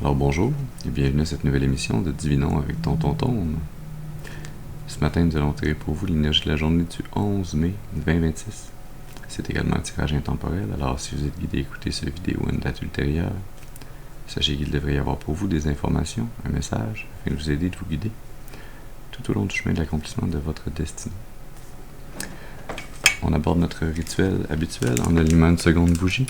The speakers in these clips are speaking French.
Alors bonjour et bienvenue à cette nouvelle émission de Divinons avec Tonton Tome. Ce matin, nous allons tirer pour vous l'énergie de la journée du 11 mai 2026. C'est également un tirage intemporel, alors si vous êtes guidé à écouter cette vidéo à une date ultérieure, sachez qu'il devrait y avoir pour vous des informations, un message, afin de vous aider, de vous guider tout au long du chemin de l'accomplissement de votre destinée. On aborde notre rituel habituel en allumant une seconde bougie,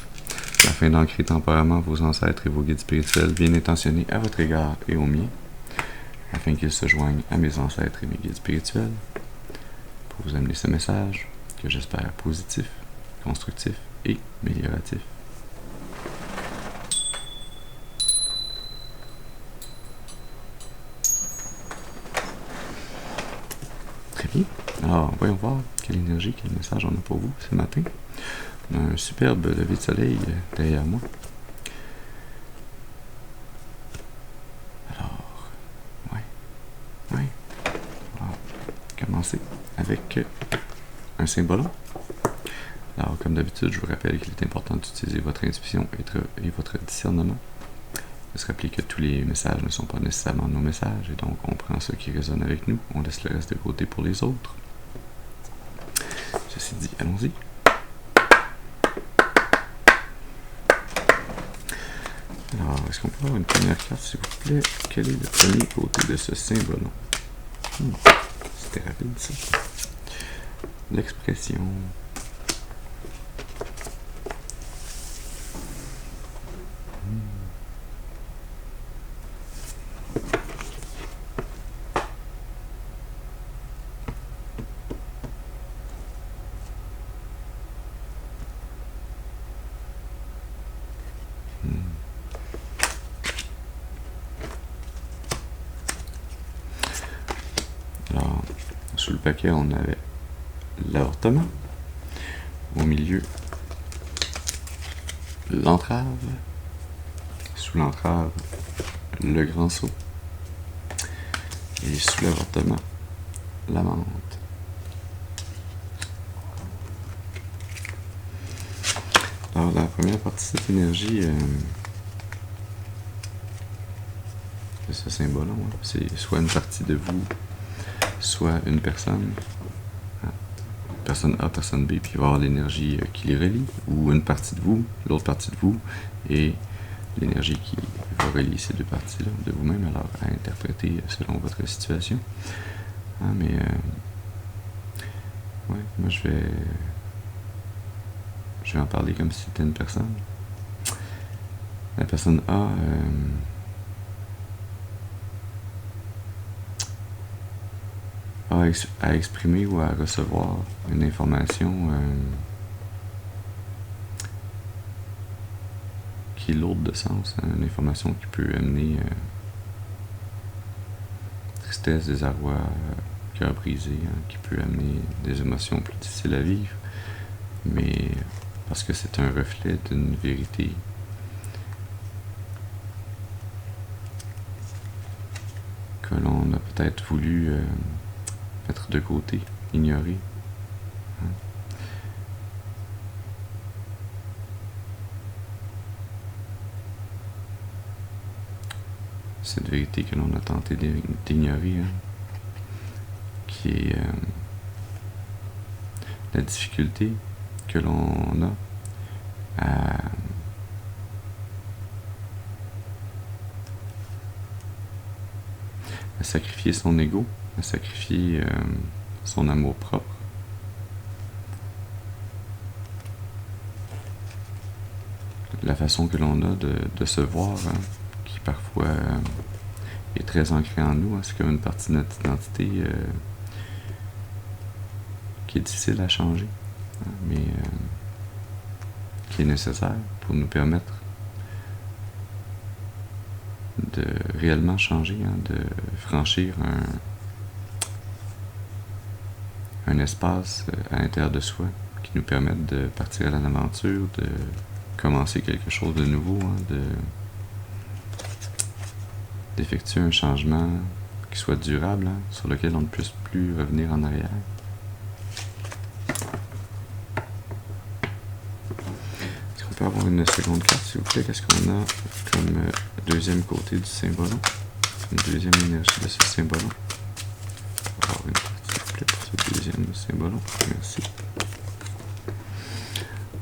afin d'ancrer temporairement vos ancêtres et vos guides spirituels bien intentionnés à votre égard et au mien, afin qu'ils se joignent à mes ancêtres et mes guides spirituels, pour vous amener ce message que j'espère positif, constructif et amélioratif. Très bien. Alors, voyons voir quelle énergie, quel message on a pour vous ce matin. On a un superbe lever de soleil derrière moi. Alors, on va commencer avec un symbole. Alors, comme d'habitude, je vous rappelle qu'il est important d'utiliser votre intuition et votre discernement. De se rappeler que tous les messages ne sont pas nécessairement nos messages, et donc on prend ce qui résonne avec nous, on laisse le reste de côté pour les autres. Ceci dit, allons-y. Alors, est-ce qu'on peut avoir une première carte, s'il vous plaît? Quel est le premier côté de ce symbole? C'était rapide, ça. L'expression. Alors, sous le paquet, on avait l'avortement. Au milieu, l'entrave. Sous l'entrave, le grand saut. Et sous l'avortement, la menthe. Alors, la première partie de cette énergie, de ce symbole-là, c'est soit une partie de vous, soit une personne. Personne A, personne B, puis il va y avoir l'énergie qui les relie, ou une partie de vous, l'autre partie de vous, et l'énergie qui va relier ces deux parties-là de vous-même, alors à interpréter selon votre situation. Mais moi je vais en parler comme si c'était une personne. La personne A à exprimer ou à recevoir une information qui est lourde de sens, une information qui peut amener tristesse, désarroi, cœur brisé, qui peut amener des émotions plus difficiles à vivre, mais parce que c'est un reflet d'une vérité que l'on a peut-être voulu mettre de côté, ignorer. Cette vérité que l'on a tenté d'ignorer, qui est la difficulté que l'on a à sacrifier son ego, à sacrifier son amour propre. La façon que l'on a de se voir, qui parfois est très ancrée en nous, c'est comme une partie de notre identité qui est difficile à changer, mais qui est nécessaire pour nous permettre de réellement changer, de franchir un espace à l'intérieur de soi qui nous permette de partir à l'aventure, de commencer quelque chose de nouveau, d'effectuer un changement qui soit durable, sur lequel on ne puisse plus revenir en arrière. Est-ce qu'on peut avoir une seconde carte, s'il vous plaît. Qu'est-ce qu'on a comme deuxième côté du symbolon? Une deuxième énergie de ce symbolon. On va avoir une carte, s'il vous plaît, pour ce deuxième symbolon. Merci.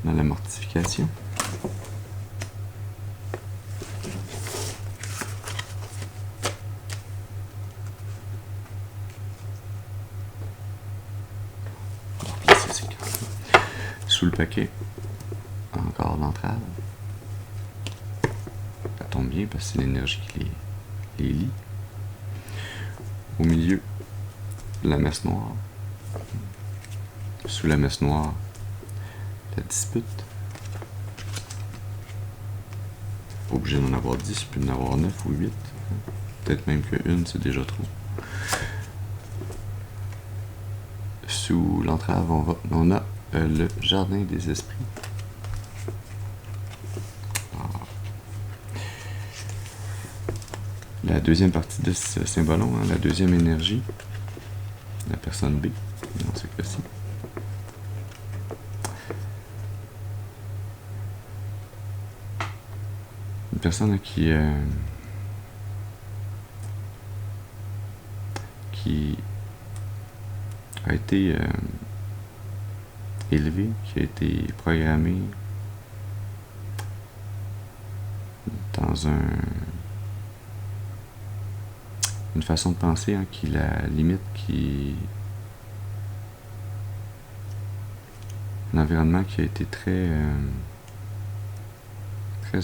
Dans la mortification. On va replacer ces cartes-là. Sous le paquet, encore l'entrave. Ça tombe bien parce que c'est l'énergie qui les lie. Au milieu, la messe noire. Sous la messe noire, la dispute. Pas obligé d'en avoir 10, puis d'en avoir 9 ou 8. Peut-être même qu'une, c'est déjà trop. Sous l'entrave, on a le jardin des esprits. La deuxième partie de ce symbolon, hein, la deuxième énergie, la personne B, dans ce cas-ci. Une personne qui a été élevée, qui a été programmée dans une façon de penser hein, qui la limite, un environnement qui a été très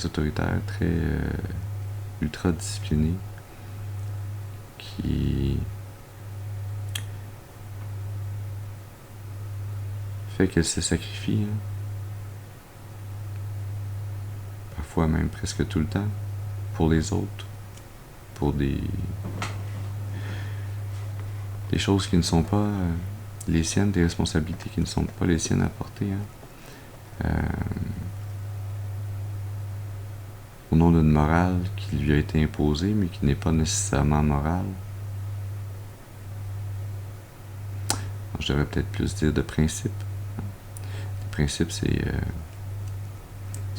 autoritaire, très ultra discipliné, qui fait qu'elle se sacrifie, hein, parfois même presque tout le temps, pour les autres, pour des choses qui ne sont pas les siennes, des responsabilités qui ne sont pas les siennes à porter, hein. Au nom d'une morale qui lui a été imposée, mais qui n'est pas nécessairement morale. Je devrais peut-être plus dire de principes. Les principes, c'est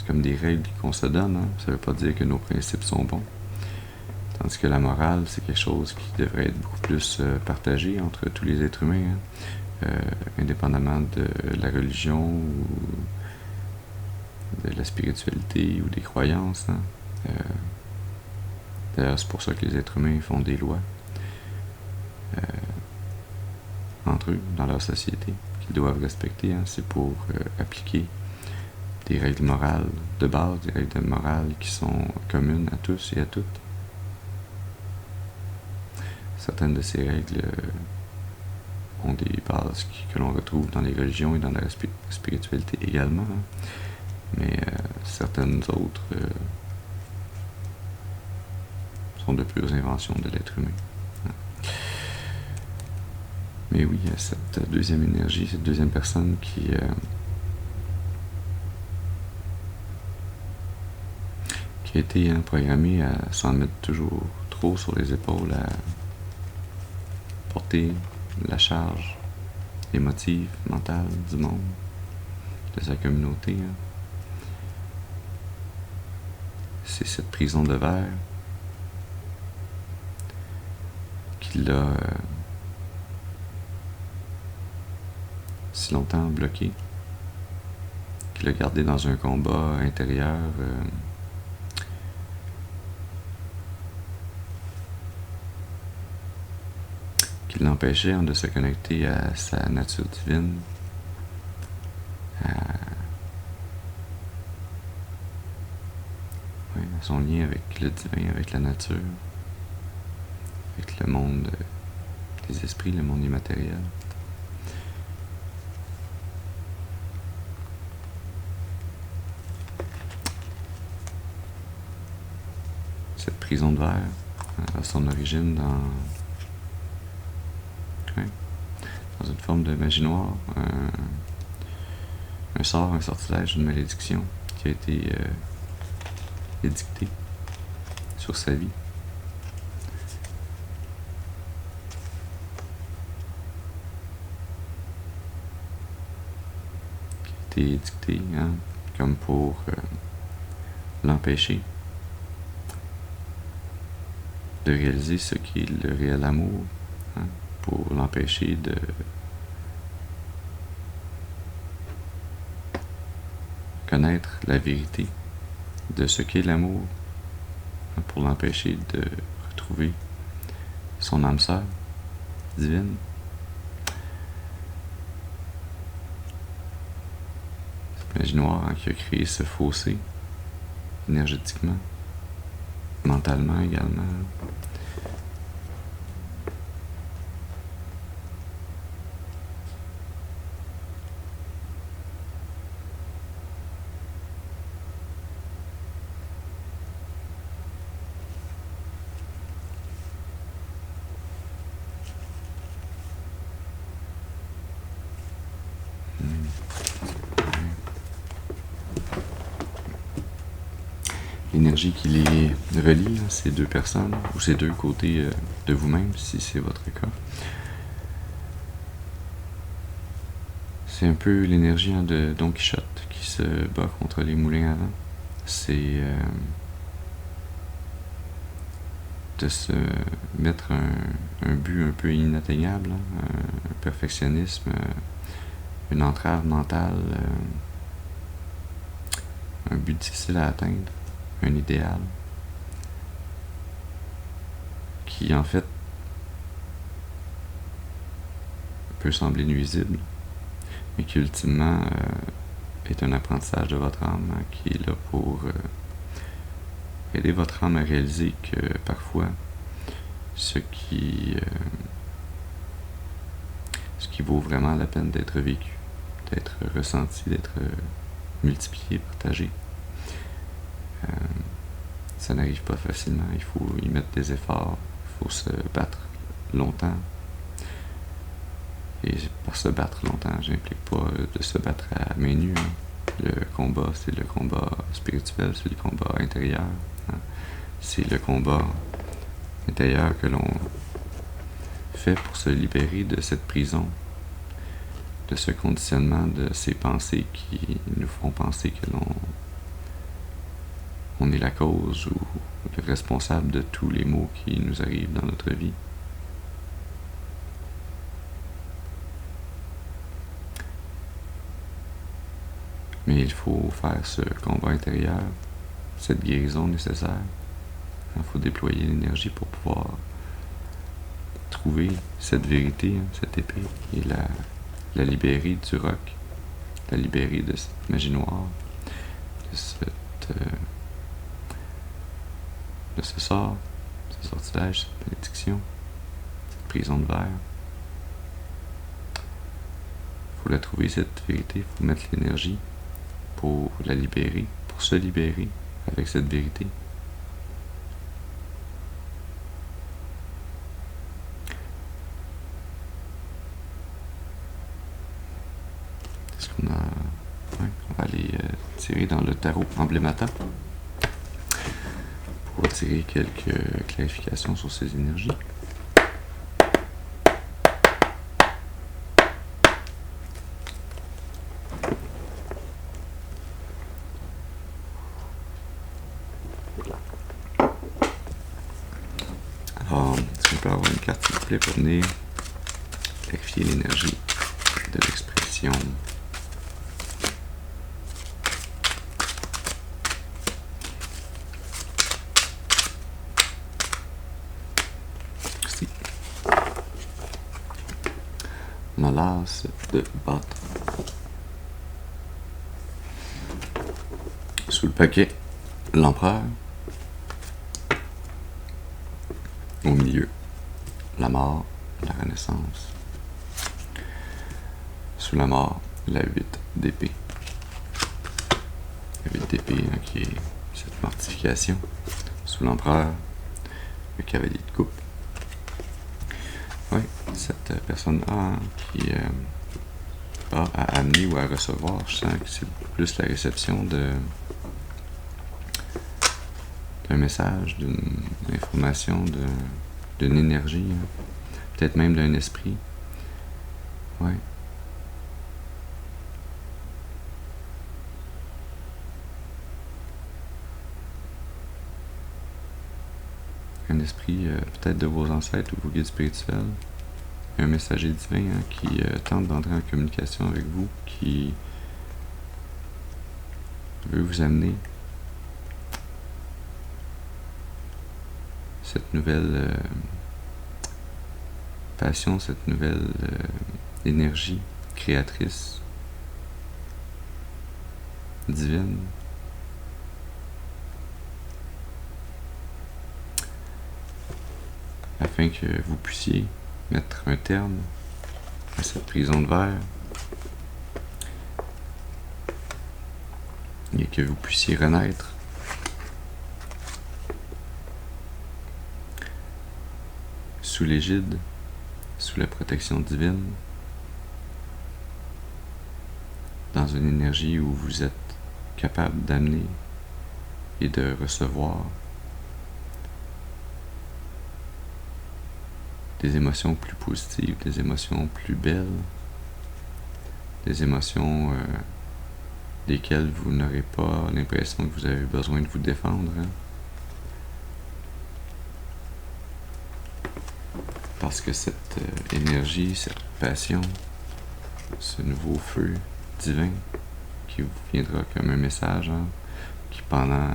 comme des règles qu'on se donne. Hein. Ça ne veut pas dire que nos principes sont bons. Tandis que la morale, c'est quelque chose qui devrait être beaucoup plus partagé entre tous les êtres humains, hein. Indépendamment de la religion ou de la spiritualité ou des croyances. Hein. D'ailleurs, c'est pour ça que les êtres humains font des lois entre eux, dans leur société, qu'ils doivent respecter. Hein. C'est pour appliquer des règles morales de base, des règles morales qui sont communes à tous et à toutes. Certaines de ces règles ont des bases que l'on retrouve dans les religions et dans la spiritualité également. Hein. Mais certaines autres sont de pures inventions de l'être humain. Hein. Mais oui, il y a cette deuxième énergie, cette deuxième personne qui a été programmée à s'en mettre toujours trop sur les épaules, à porter la charge émotive, mentale du monde, de sa communauté. Hein. C'est cette prison de verre qui l'a si longtemps bloqué, qui l'a gardé dans un combat intérieur qui l'empêchait hein, de se connecter à sa nature divine, à son lien avec le divin, avec la nature, avec le monde des esprits, le monde immatériel. Cette prison de verre a son origine dans une forme de magie noire, un sort, un sortilège, une malédiction qui a été édictée sur sa vie. Qui a été édictée, hein, comme pour l'empêcher de réaliser ce qu'est le réel amour, hein, pour l'empêcher de connaître la vérité de ce qu'est l'amour, hein, pour l'empêcher de retrouver son âme sœur divine. Cette magie noire, hein, qui a créé ce fossé énergétiquement, mentalement également. L'énergie qui les relie, hein, ces deux personnes, ou ces deux côtés de vous-même, si c'est votre cas. C'est un peu l'énergie, hein, de Don Quichotte qui se bat contre les moulins à vent. C'est de se mettre un but un peu inatteignable, hein, un perfectionnisme, une entrave mentale, un but difficile à atteindre, un idéal qui en fait peut sembler nuisible, mais qui ultimement est un apprentissage de votre âme, hein, qui est là pour aider votre âme à réaliser que parfois ce qui vaut vraiment la peine d'être vécu, d'être ressenti, d'être multiplié, partagé, ça n'arrive pas facilement. Il faut y mettre des efforts, il faut se battre longtemps. Et par se battre longtemps, j'implique pas de se battre à main nue, hein. Le combat, c'est le combat spirituel, c'est le combat intérieur, hein. C'est le combat intérieur que l'on fait pour se libérer de cette prison, de ce conditionnement, de ces pensées qui nous font penser que on est la cause ou le responsable de tous les maux qui nous arrivent dans notre vie. Mais il faut faire ce combat intérieur, cette guérison nécessaire. Il faut déployer l'énergie pour pouvoir trouver cette vérité, hein, cette épée, et la libérer du roc, la libérer de cette magie noire, de ce sort, ce sortilège, cette bénédiction, cette prison de verre. Il faut la trouver, cette vérité, il faut mettre l'énergie pour la libérer, pour se libérer avec cette vérité. Est-ce qu'on a... Ouais, on va aller tirer dans le tarot emblémata pour tirer quelques clarifications sur ces énergies. Alors, est-ce qu'on peut avoir une carte, s'il vous plaît, pour venir clarifier l'énergie de l'expression? Merci. On a l'as de bâton. Sous le paquet, l'empereur. Au milieu, la mort, la renaissance. Sous la mort, la 8 d'épée. La 8 d'épée, hein, qui est cette mortification. Sous l'empereur, le cavalier de coupe. Oui, cette personne-là, hein, qui a à amener ou à recevoir, je sens que c'est plus la réception d'un message, d'une information, d'une énergie, hein. Peut-être même d'un esprit. Ouais. un esprit peut-être de vos ancêtres ou vos guides spirituels, un messager divin qui tente d'entrer en communication avec vous, qui veut vous amener cette nouvelle passion, cette nouvelle énergie créatrice, divine, afin que vous puissiez mettre un terme à cette prison de verre et que vous puissiez renaître sous l'égide, sous la protection divine, dans une énergie où vous êtes capable d'amener et de recevoir des émotions plus positives, des émotions plus belles, des émotions desquelles vous n'aurez pas l'impression que vous avez besoin de vous défendre. Parce que cette énergie, cette passion, ce nouveau feu divin qui vous viendra comme un message, qui pendant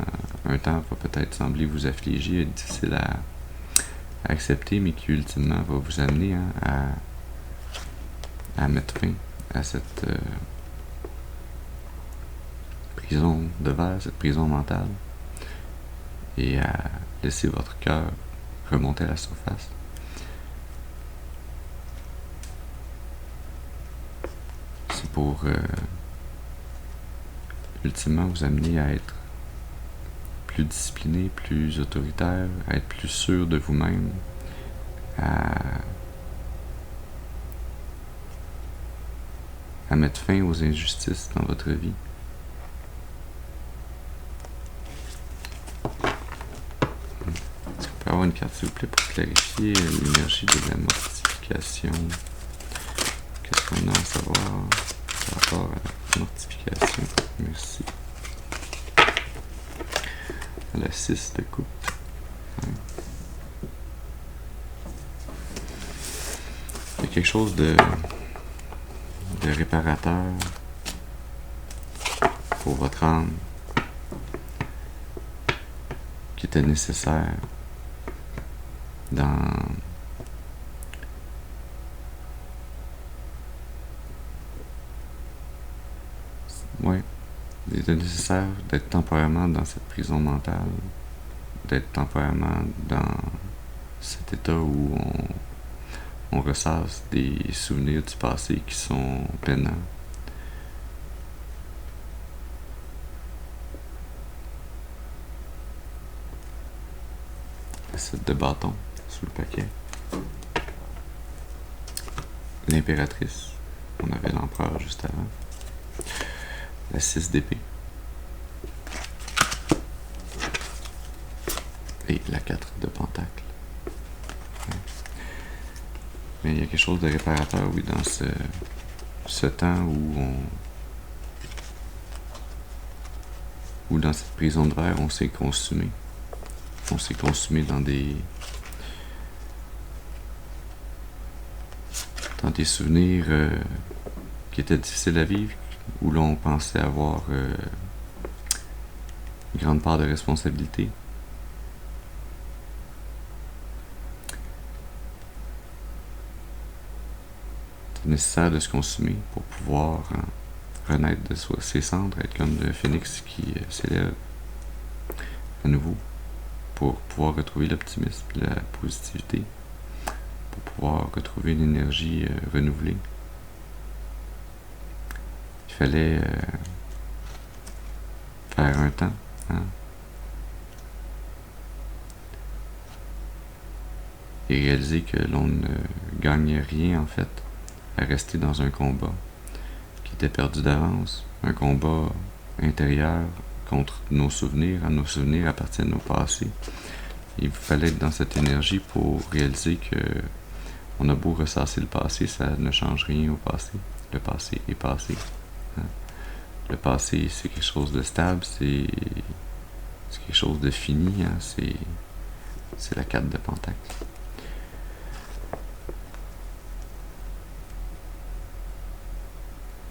un temps va peut-être sembler vous affliger, difficile à accepter, mais qui ultimement va vous amener à mettre fin à cette prison de verre, cette prison mentale, et à laisser votre cœur remonter à la surface. C'est pour ultimement vous amener à être plus discipliné, plus autoritaire, à être plus sûr de vous-même, à mettre fin aux injustices dans votre vie. Est-ce qu'on peut avoir une carte, s'il vous plaît, pour clarifier l'énergie de la mortification? Qu'est-ce qu'on a à savoir par rapport à la mortification? Merci. La 6 de coupe. Il y a quelque chose de réparateur pour votre âme qui était nécessaire dans il était nécessaire d'être temporairement dans cette prison mentale, d'être temporairement dans cet état où on ressasse des souvenirs du passé qui sont peinants. La 7 de bâton sous le paquet. L'impératrice. On avait l'empereur juste avant. La 6 d'épée. Et la 4 de pentacle. Mais il y a quelque chose de réparateur, oui, dans ce temps où dans cette prison de verre, on s'est consumé. On s'est consumé dans des souvenirs qui étaient difficiles à vivre, où l'on pensait avoir une grande part de responsabilité. C'est nécessaire de se consumer pour pouvoir renaître de ses cendres, être comme le phénix qui s'élève à nouveau, pour pouvoir retrouver l'optimisme, la positivité, pour pouvoir retrouver une énergie renouvelée. Il fallait faire un temps, et réaliser que l'on ne gagnait rien en fait à rester dans un combat qui était perdu d'avance, un combat intérieur contre nos souvenirs. Nos souvenirs appartiennent au passé. Il fallait être dans cette énergie pour réaliser que on a beau ressasser le passé, ça ne change rien au passé. Le passé est passé. Le passé, c'est quelque chose de stable, c'est quelque chose de fini, c'est la 4 de Pentacle.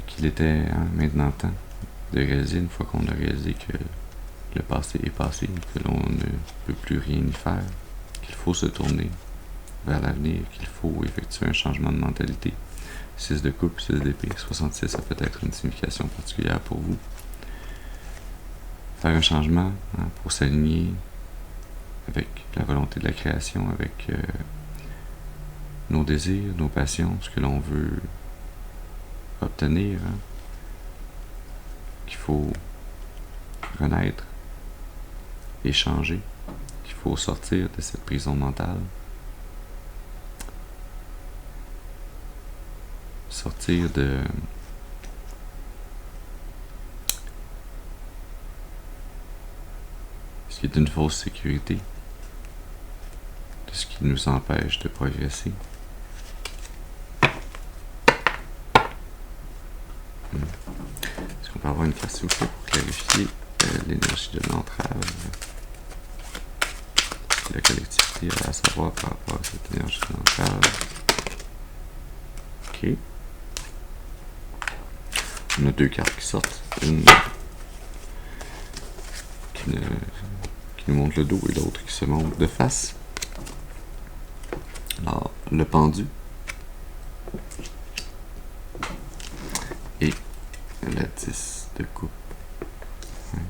Qu'il était maintenant temps de réaliser, une fois qu'on a réalisé que le passé est passé, que l'on ne peut plus rien y faire, qu'il faut se tourner vers l'avenir, qu'il faut effectuer un changement de mentalité. 6 de coupe, 6 d'épée, 66 a peut-être une signification particulière pour vous. Faire un changement pour s'aligner avec la volonté de la création, avec nos désirs, nos passions, ce que l'on veut obtenir, qu'il faut renaître et changer, qu'il faut sortir de cette prison mentale, sortir de ce qui est une fausse sécurité, de ce qui nous empêche de progresser. Est-ce qu'on peut avoir une carte s'il vous plaît pour clarifier l'énergie de l'entrave, la collectivité à savoir par rapport à cette énergie de l'entrave? Ok. On a 2 cartes qui sortent. Une qui nous montre le dos et l'autre qui se montre de face. Alors, le pendu et la 10 de coupe. Ouais.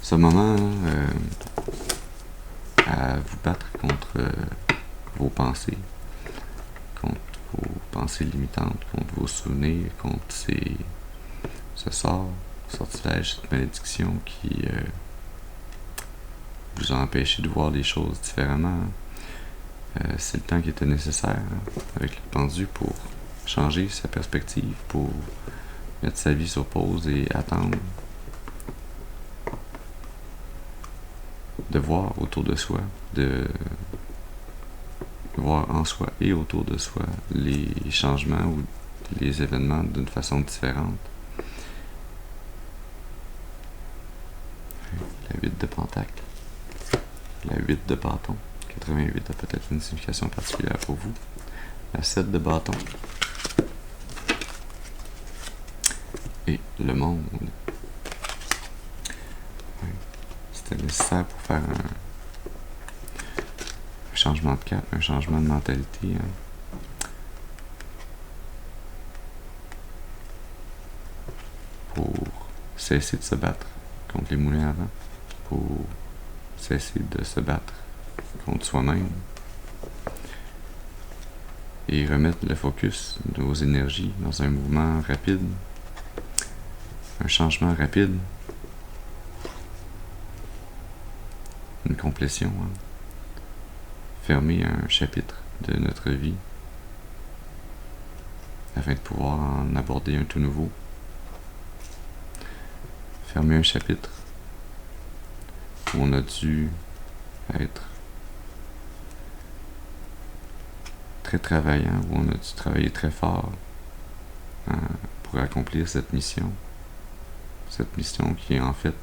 Ce moment à vous battre contre vos pensées, contre vos pensées limitantes, contre vos souvenirs, contre ce sortilège, cette malédiction qui vous a empêché de voir les choses différemment. C'est le temps qui était nécessaire avec le pendu pour changer sa perspective, pour mettre sa vie sur pause et attendre de voir autour de soi, de voir en soi et autour de soi les changements ou les événements d'une façon différente. La 8 de Pentacle, la 8 de bâton, 88 a peut-être une signification particulière pour vous. La 7 de bâton et le monde. Ouais. C'était nécessaire pour faire un changement de cap, un changement de mentalité. Pour cesser de se battre contre les moulins à vent, pour cesser de se battre contre soi-même et remettre le focus de nos énergies dans un mouvement rapide, un changement rapide, une complétion, fermer un chapitre de notre vie afin de pouvoir en aborder un tout nouveau. Fermer un chapitre où on a dû être très travaillant, où on a dû travailler très fort pour accomplir cette mission qui en fait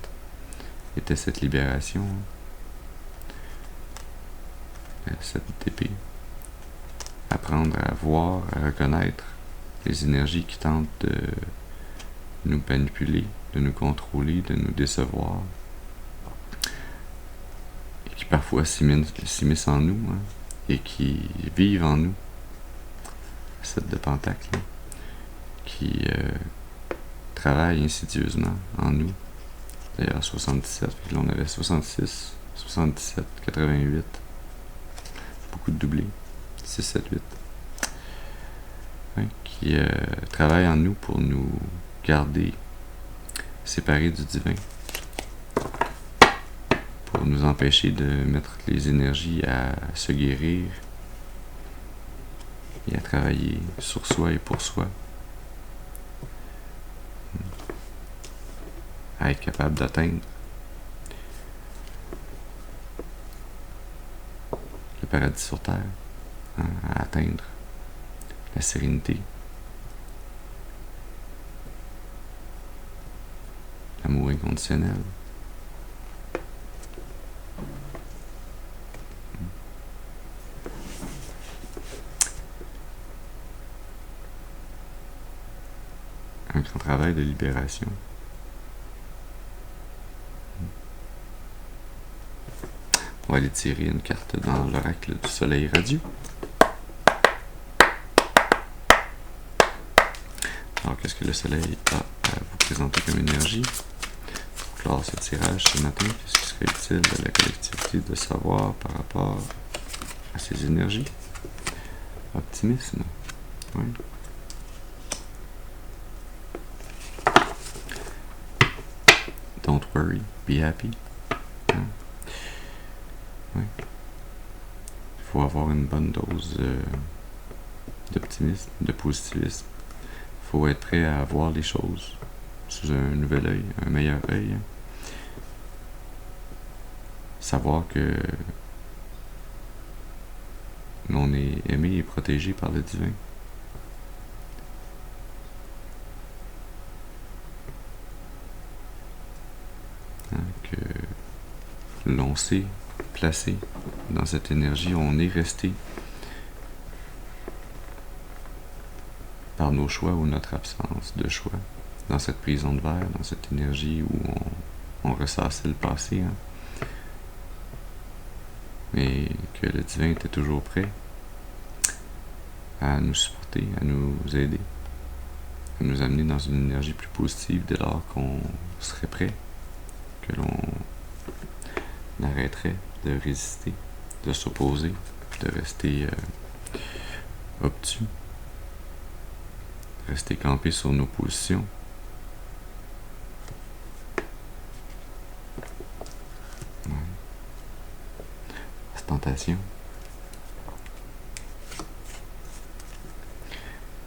était cette libération, cette épée. Apprendre à voir, à reconnaître les énergies qui tentent de nous manipuler, de nous contrôler, de nous décevoir, et qui parfois s'immiscent en nous, et qui vivent en nous. 7 de Pentacle, qui travaille insidieusement en nous. D'ailleurs, 77, puis là on avait 66, 77, 88, beaucoup de doublés, 6, 7, 8. Ouais, qui travaille en nous pour nous garder séparés du divin, pour nous empêcher de mettre les énergies à se guérir et à travailler sur soi et pour soi, à être capable d'atteindre le paradis sur terre, à atteindre la sérénité, l'amour inconditionnel. un grand travail de libération. On va aller tirer une carte dans l'oracle du soleil radieux. Alors, qu'est-ce que le soleil a à vous présenter comme énergie? Pour clore ce tirage ce matin, qu'est-ce qui serait utile à la collectivité de savoir par rapport à ces énergies? Optimisme. Oui. Don't worry, be happy. Oui. Il faut avoir une bonne dose d'optimisme, de positivisme. Il faut être prêt à voir les choses sous un nouvel œil, un meilleur œil. Savoir que l'on est aimé et protégé par le divin. Que l'on s'est placé dans cette énergie, on est resté par nos choix ou notre absence de choix, dans cette prison de verre, dans cette énergie où on ressassait le passé, mais que le divin était toujours prêt à nous supporter, à nous aider, à nous amener dans une énergie plus positive dès lors qu'on serait prêt, que l'on arrêterait de résister, de s'opposer, de rester obtus, de rester campé sur nos positions. Ouais. Ostentation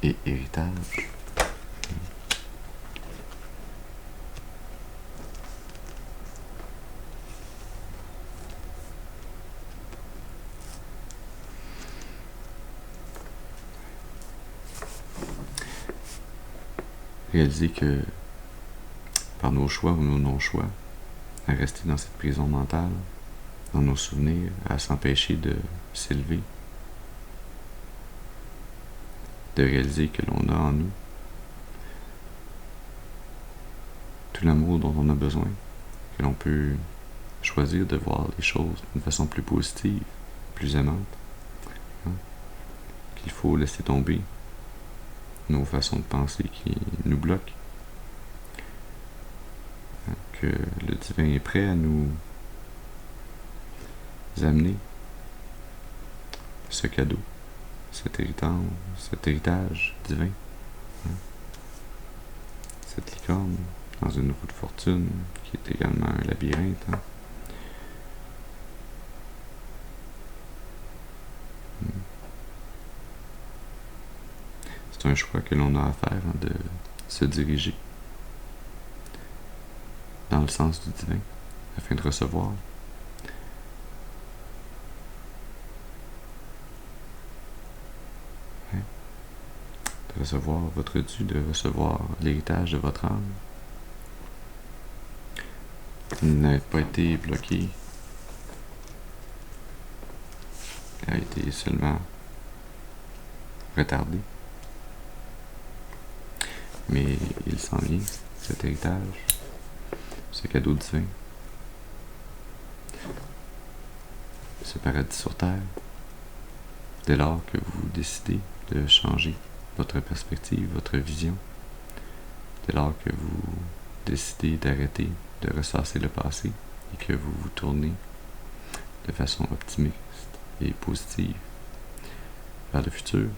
et héritage. Réaliser que par nos choix ou nos non-choix, à rester dans cette prison mentale, dans nos souvenirs, à s'empêcher de s'élever, de réaliser que l'on a en nous tout l'amour dont on a besoin, que l'on peut choisir de voir les choses d'une façon plus positive, plus aimante, qu'il faut laisser tomber nos façons de penser qui nous bloquent, que le divin est prêt à nous amener ce cadeau, cet héritage divin, cette licorne dans une roue de fortune qui est également un labyrinthe. C'est un choix que l'on a à faire, de se diriger dans le sens du divin afin de recevoir votre dû, de recevoir l'héritage de votre âme. Il n'a pas été bloqué, il a été seulement retardé. Mais il s'en vient, cet héritage, ce cadeau divin, ce paradis sur terre, dès lors que vous décidez de changer votre perspective, votre vision, dès lors que vous décidez d'arrêter de ressasser le passé et que vous vous tournez de façon optimiste et positive vers le futur,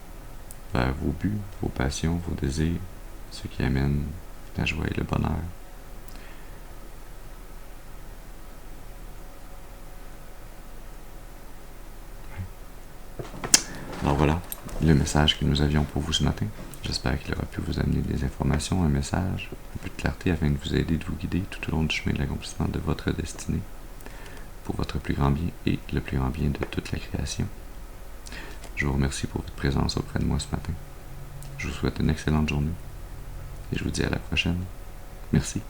vers vos buts, vos passions, vos désirs, ce qui amène la joie et le bonheur. Alors voilà le message que nous avions pour vous ce matin. J'espère qu'il aura pu vous amener des informations, un message, un peu de clarté afin de vous aider, de vous guider tout au long du chemin de l'accomplissement de votre destinée pour votre plus grand bien et le plus grand bien de toute la création. Je vous remercie pour votre présence auprès de moi ce matin. Je vous souhaite une excellente journée et je vous dis à la prochaine. Merci.